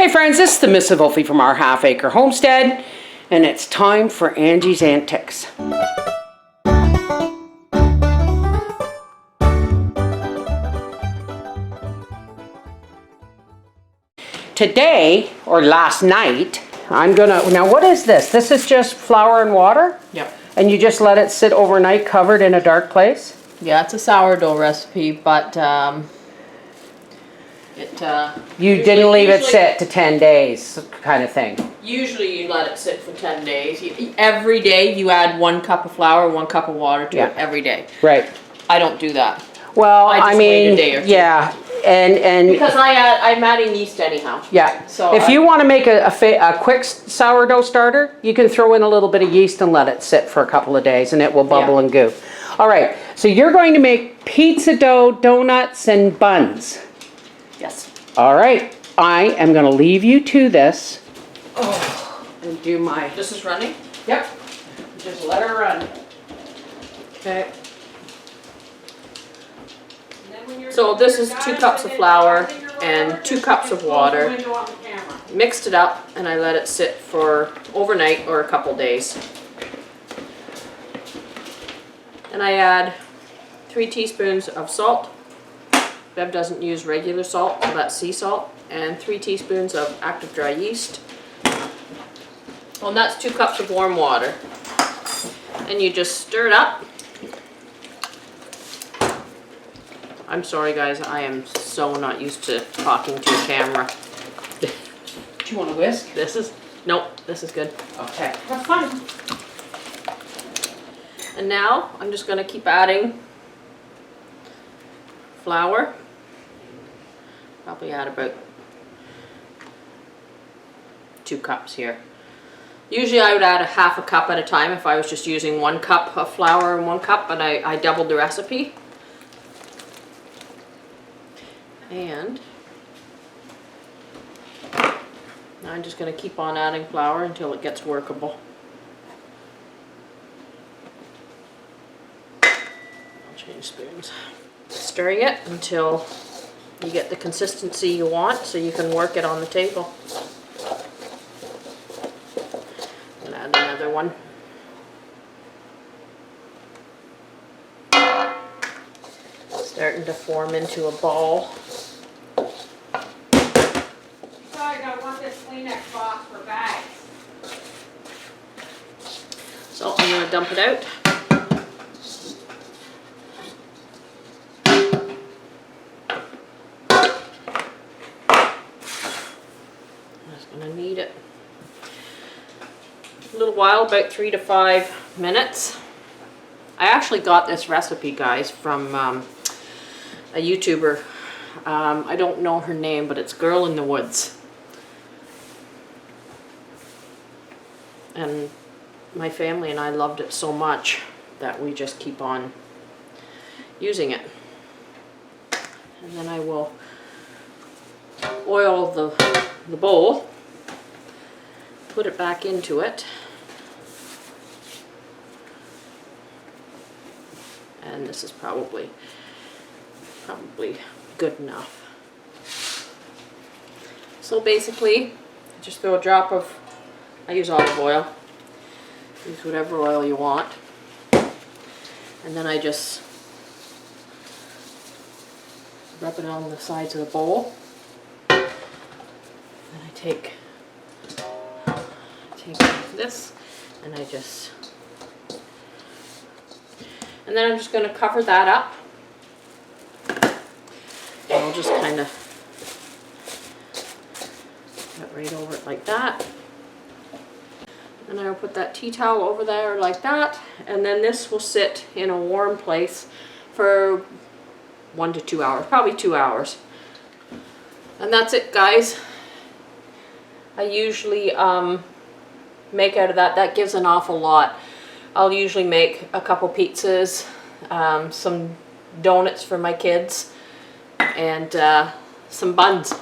Hey friends, this is the Miss Wolfie from our half-acre homestead, and it's time for Angie's Antics. Today, or last night, now what is this? This is just flour and water? Yep. And you just let it sit overnight covered in a dark place? Yeah, it's a sourdough recipe, but You didn't leave it sit to 10 days, kind of thing. Usually you let it sit for 10 days. Every day you add 1 cup of flour, 1 cup of water to it every day. Right. I don't do that. Well, I mean, wait a day or two. yeah, and because I'm adding yeast anyhow. Yeah. So if you want to make a quick sourdough starter, you can throw in a little bit of yeast and let it sit for a couple of days, and it will bubble and goo. All right. So you're going to make pizza dough, donuts, and buns. Yes. All right. I am going to leave you to this. Oh, and do my. This is running? Yep. Just let her run. Okay. So this is 2 cups of flour and 2 cups of water. Mixed it up and I let it sit for overnight or a couple days. And I add 3 teaspoons of salt. Bev doesn't use regular salt, so that's sea salt. And 3 teaspoons of active dry yeast. Well, and that's 2 cups of warm water. And you just stir it up. I'm sorry guys, I am so not used to talking to a camera. Do you want a whisk? Nope, this is good. Okay. Have fun. And now I'm just going to keep adding flour. Probably add about 2 cups here. Usually I would add a half a cup at a time if I was just using 1 cup of flour and 1 cup, but I doubled the recipe. And now I'm just going to keep on adding flour until it gets workable. I'll change spoons. Stirring it until you get the consistency you want so you can work it on the table. And add another one. Starting to form into a ball. I want this Kleenex box for bags. So I'm going to dump it out. I'm just going to knead it a little while, about 3 to 5 minutes. I actually got this recipe, guys, from a YouTuber. I don't know her name, but it's Girl in the Woods. And my family and I loved it so much that we just keep on using it. And then I will oil the bowl, put it back into it, and this is probably good enough. So basically, just throw a drop of, I use olive oil, use whatever oil you want, and then I just rub it on the sides of the bowl. Then I take this and and then I'm just going to cover that up. And I'll just kind of put right over it like that. And I'll put that tea towel over there like that. And then this will sit in a warm place for 1 to 2 hours, probably 2 hours. And that's it, guys. I usually make out of that. That gives an awful lot. I'll usually make a couple pizzas, some donuts for my kids, and some buns.